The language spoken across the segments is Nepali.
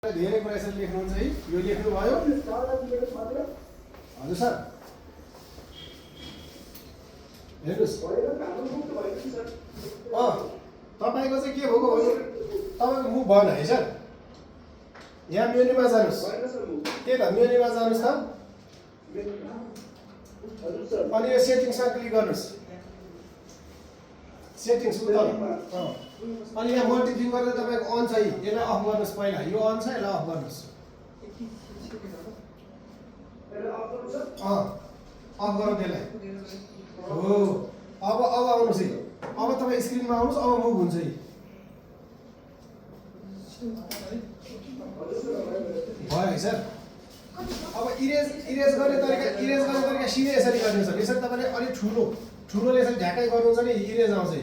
धेरै कुरा यसरी लेख्नुहुन्छ है। यो लेख्नुभयो हजुर सर हेर्नुहोस् तपाईँको चाहिँ के भएको भन्नु तपाईँको मुभ भएन है सर। यहाँ मेन्युमा जानुहोस् के त मेन्युमा जानुहोस् त अनि यो सेटिङ्समा क्लिक गर्नुहोस् सेटिङ्स अनि यहाँ मल्टिप्लिङ गरेर तपाईँको अन छ यसलाई अफ गर्नुहोस् पहिला यो अन छ यसलाई अफ गर्नुहोस् अफ गरौँ त्यसलाई हो अब आउनुहोस् है अब तपाईँ स्क्रिनमा आउनुहोस् अब मुभ हुन्छ है भयो है सर। अब इरेज गर्ने तरिका सिधै यसरी गर्ने सर। यसरी तपाईँले अलिक ठुलोले यसरी ढ्याक्कै गर्नुहुन्छ नि इरेज आउँछ है।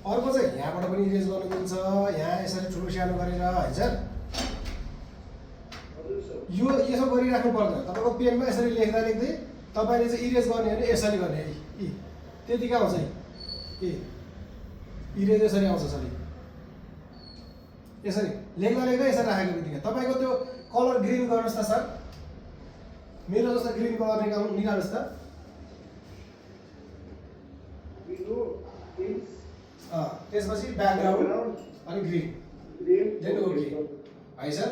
अर्को चाहिँ यहाँबाट पनि इरेज गर्नु मिल्छ यहाँ यसरी ठुलो सानो गरेर है सर। यो यसो गरिराख्नु पर्दैन तपाईँको पेनमा यसरी लेख्दा लेख्दै तपाईँले चाहिँ इरेज गर्ने भने यसरी गर्ने है त्यतिकै आउँछ है इरेज यसरी आउँछ सर। यसरी लेख्दा लेख्दै यसरी राखेको बित्तिकै तपाईँको त्यो कलर ग्रिन गर्नुहोस् त सर। मेरो जस्तो ग्रिन कलर निकाल्नुहोस् त त्यसपछि ब्याकग्राउन्ड अनि ग्रिन देन ओके है सर।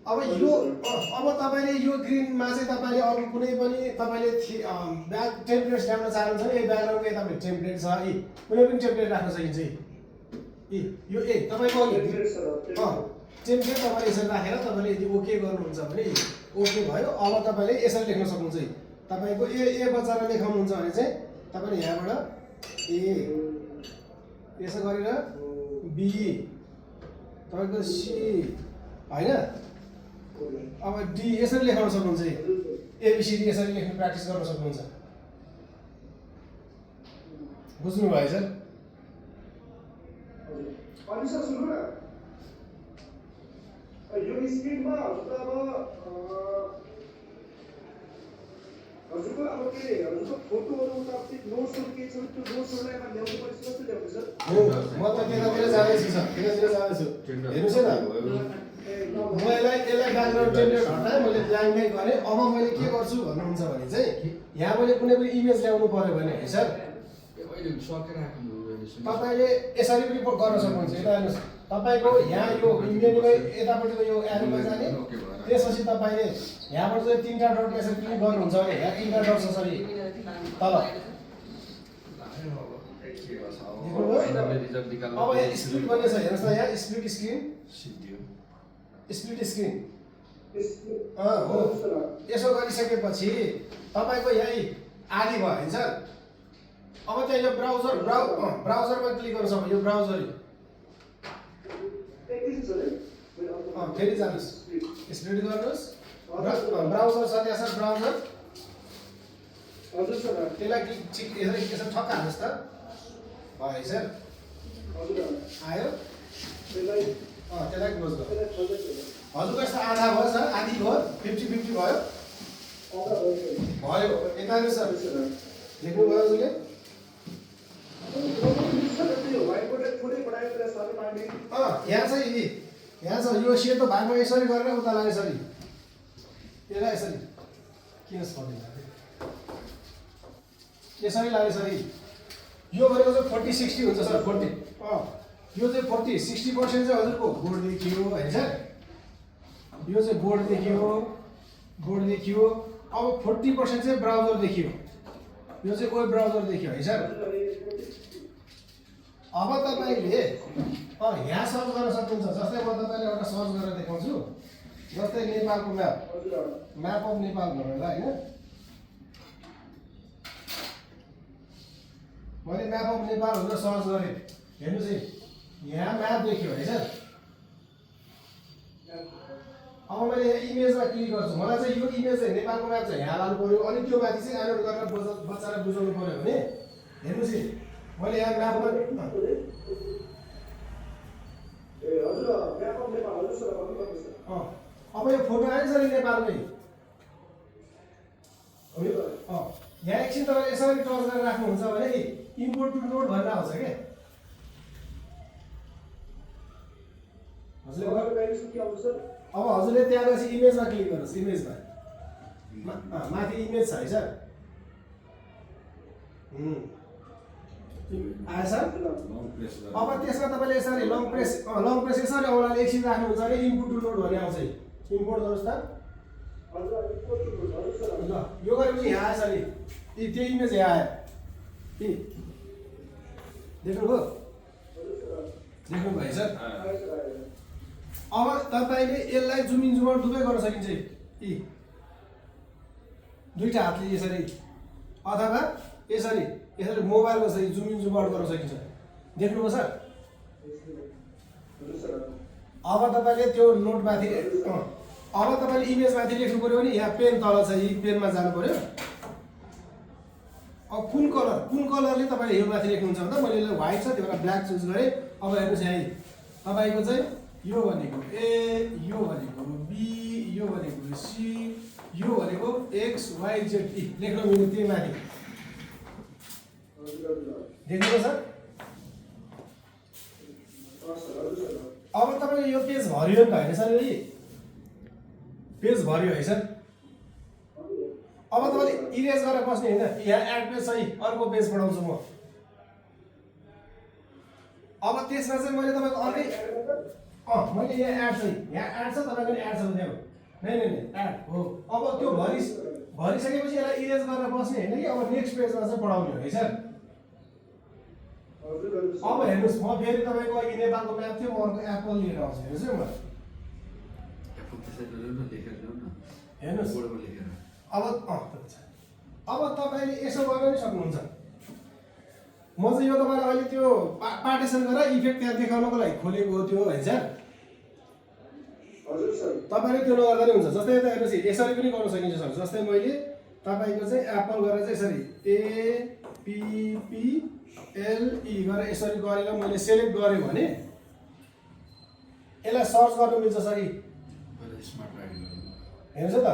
अब तपाईँले यो ग्रिनमा चाहिँ तपाईँले अरू कुनै पनि तपाईँले ब्याक टेम्प्लेट्स ल्याउन चाहनुहुन्छ भने ब्याकग्राउन्डको यतापट्टि टेम्प्लेट छ कुनै पनि टेम्प्लेट राख्न सकिन्छ यो तपाईँको टेम्प्लेट तपाईँले यसरी राखेर तपाईँले यदि ओके गर्नुहुन्छ भने ओके भयो। अब तपाईँले यसरी लेख्न सक्नुहुन्छ तपाईँको ए बच्चाएर लेखाउनुहुन्छ भने चाहिँ तपाईँले यहाँबाट ए यसो गरेर बी तपाईँको सी होइन अब डी यसरी लेखाउन सक्नुहुन्छ एबिसिडी यसरी लेख्नु प्र्याक्टिस गर्न सक्नुहुन्छ। बुझ्नुभयो सर। यो स्क्रिनमा हजुरको अब के हजुरको फोटोहरु उतापट्टि नोट्सहरु के छ त्यो नोट्सहरुलाई म ल्याउनु पर्छ कस्तो ल्याउनु सर। म त त्यतातिर जाँदैछु सर त्यतातिर जाँदैछु हेर्नुस् है त म यसलाई ब्याकग्राउन्ड टेम्प्लेट हटाएँ मैले ब्ल्याङ्कै गरेँ। अब मैले के गर्छु भन्नुहुन्छ भने चाहिँ यहाँ मैले कुनै पनि इमेज ल्याउनु पर्यो भने है सर तपाईँले यसरी पनि गर्न सक्नुहुन्छ। यता हेर्नुहोस् तपाईँको यहाँ यो मेनुमै यतापट्टिको यो एरोमा जाने त्यसपछि तपाईँले यहाँबाट चाहिँ तीनवटा डट यसरी क्लिक गर्नुहुन्छ भने यहाँ तीनवटा डट छ सरी तल अब यहाँ स्प्लिट भन्ने छ हेर्नुहोस् त यहाँ स्प्लिट स्क्रिन हो। यसो गरिसकेपछि तपाईँको यही आदि भयो होइन सर। अब त्यहाँ यो ब्राउजरमा क्लिक गर्नु सक्छ यो ब्राउजर फेरि जानुहोस् स्प्लिट गर्नुहोस् ब्राउजर छ त्यहाँ सर ब्राउजर त्यसलाई यसरी ठक्क हाल्नुहोस् त भयो है सर आयो त्यसलाई क्लोज गर्नु हजुरको यस्तो आधा भयो सर आधी भयो 50-50 भयो यता हेर्नुहोस् सर लेख्नुभयो हजुरले यहाँ छ यो सेतो भागमा यसरी गरेर उता लाने सरी यसलाई यसरी किन पर्दैन यसरी लाने सरी यो भनेको चाहिँ 40-60 हुन्छ सर 40 यो चाहिँ 40-60% चाहिँ हजुरको बोर्ड देखियो होइन सर। यो चाहिँ बोर्ड देखियो अब 40% चाहिँ ब्राउजर देखियो यो चाहिँ वेब ब्राउजर देखियो है सर। अब तपाईँले यहाँ सर्च गर्न सक्नुहुन्छ जस्तै म तपाईँले एउटा सर्च गरेर देखाउँछु जस्तै नेपालको म्याप अफ नेपाल भनेर होइन मैले म्याप अफ नेपाल भनेर सर्च गरेँ हेर्नुहोस् है यहाँ म्याप देखियो है सर। अब मैले यहाँ इमेजमा क्लिक गर्छु मलाई चाहिँ यो इमेज चाहिँ नेपालको म्याप चाहिँ यहाँ लानु पऱ्यो अनि त्यो माथि चाहिँ एनोट गरेर बच्चालाई बुझाउनु पऱ्यो भने हेर्नुहोस् है मैले यहाँ म्यापमा अब यो फोटो आयो सर नेपालमै यहाँ एकछिन तपाईँले यसरी टच गरेर राख्नुहुन्छ भने इम्पोर्ट टु नोट भनेर आउँछ क्या हजुरले तपाईँको डाइरेक्सन के आउँछ सर? अब हजुरले त्यहाँ गएपछि इमेजमा क्लिक गर्नुहोस् इमेजमा माथि इमेज छ है सर आयो सर अब त्यसमा तपाईँले यसरी लङ प्रेस यसरी औँलाले एकछिन राख्नुहुन्छ भने इनपुट टु नोड भन्ने आउँछ इम्पोर्ट गर्नुहोस् त ल यो गरेपछि यहाँ आएछ नि त्यो इमेज यहाँ आयो कि देख्नुभयो देख्नुभयो सर अब तपाईँले यसलाई जुम इन जुम आउट दुवै गर्न सकिन्छ यी दुईटा हातले यसरी अथवा यसरी मोबाइलको चाहिँ जुम इन जुम आउट गर्न सकिन्छ देख्नुभयो सर अब तपाईँले त्यो नोटमाथि अब तपाईँले इमेजमाथि लेख्नु पऱ्यो भने यहाँ पेन तल छ यी पेनमा जानु पऱ्यो अब कुन कलरले तपाईँले यो माथि लेख्नुहुन्छ भन्दा मैले यसलाई व्हाइट छ त्यो भएर ब्ल्याक चुज गरेँ अब हेर्नुहोस् यहाँ तपाईँको चाहिँ यो भनेको ए यो भनेको बी यो भनेको सी यो भनेको एक्स वाइ जेड ई लेख्न मिल्यो त्यही माथि देख्नुभयो सर अब तपाईँको यो पेज भरियो नि त होइन सर यी पेज भरियो है सर अब तपाईँले इरेज गरेर बस्ने होइन यहाँ एड पेज छ अर्को पेज पढाउँछु म अब त्यसमा चाहिँ मैले तपाईँको अर्कै मैले यहाँ एड छ यहाँ एड छ तपाईँको एड छ त्यहाँ नै एड हो अब त्यो भरिसकेपछि यसलाई इरेज गरेर बस्ने होइन कि अब नेक्स्ट पेजमा चाहिँ पढाउने हो है सर अब हेर्नुहोस् म फेरि तपाईँको अघि नेपालको म्याप थियो म अर्को एप्पल लिएर आउँछु हेर्नुहोस् है म हेर्नुहोस् अब तपाईँले यसो गर्न नि सक्नुहुन्छ म चाहिँ यो तपाईँलाई अहिले त्यो पार्टिसन गरेर इफेक्ट त्यहाँ देखाउनको लागि खोलेको हो त्यो होइन सर तपाईँले त्यो नगर्दा नि हुन्छ जस्तै यता हेर्नुहोस् यसरी पनि गर्न सकिन्छ सर जस्तै मैले तपाईँको चाहिँ एप्पल गरेर चाहिँ यसरी APPLE गरेर यसरी गरेर मैले सेलेक्ट गरेँ भने यसलाई सर्च गर्न मिल्छ सर हेर्नुहोस् त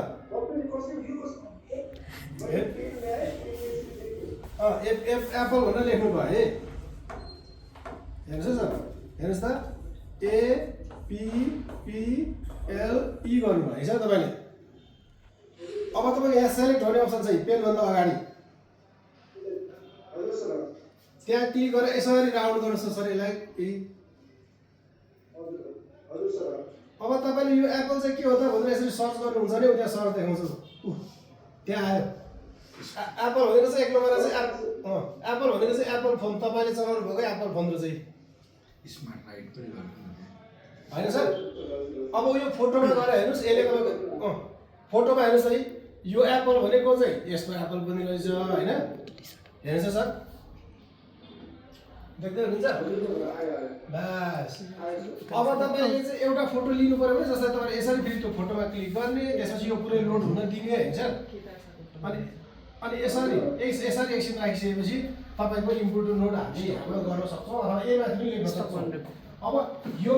एप्पल भनेर लेख्नु भयो है हेर्नुहोस् सर हेर्नुहोस् त APPLE गर्नुभयो है सर तपाईँले अब तपाईँको यहाँ सेलेक्ट गर्ने अप्सन छ पेनभन्दा अगाडि त्यहाँ क्लिक गरेर यसरी राउन्ड गर्नुहोस् सर यसलाई अब तपाईँले यो एप्पल चाहिँ के हो त भनेर यसरी सर्च गर्नुहुन्छ भने त्यहाँ सर्च देखाउँछ त्यहाँ आयो एप्पल भनेको चाहिँ एक नम्बरमा चाहिँ एप्पल भनेको चाहिँ एप्पल फोन तपाईँले चलाउनु भएको एप्पल फोन र चाहिँ SmartX पनि होइन सर अब यो फोटोमा गएर हेर्नुहोस् यसले तपाईँको फोटोमा हेर्नुहोस् है यो एप्पल भनेको चाहिँ यस्तो एप्पल पनि रहेछ होइन हेर्नुहोस् सर देख्दै हुनुहुन्छ बस अब तपाईँले चाहिँ एउटा फोटो लिनु पऱ्यो भने जस्तै तपाईँले यसरी फेरि त्यो फोटोमा क्लिक गर्ने त्यसपछि यो पुरै लोड हुन दिने होइन सर अनि यसरी एकछिन राखिसकेपछि तपाईँको इम्पोर्ट नोट हामी गर्न सक्छौँ अथवा यही माथि पनि लेख्न सक्छौँ अब यो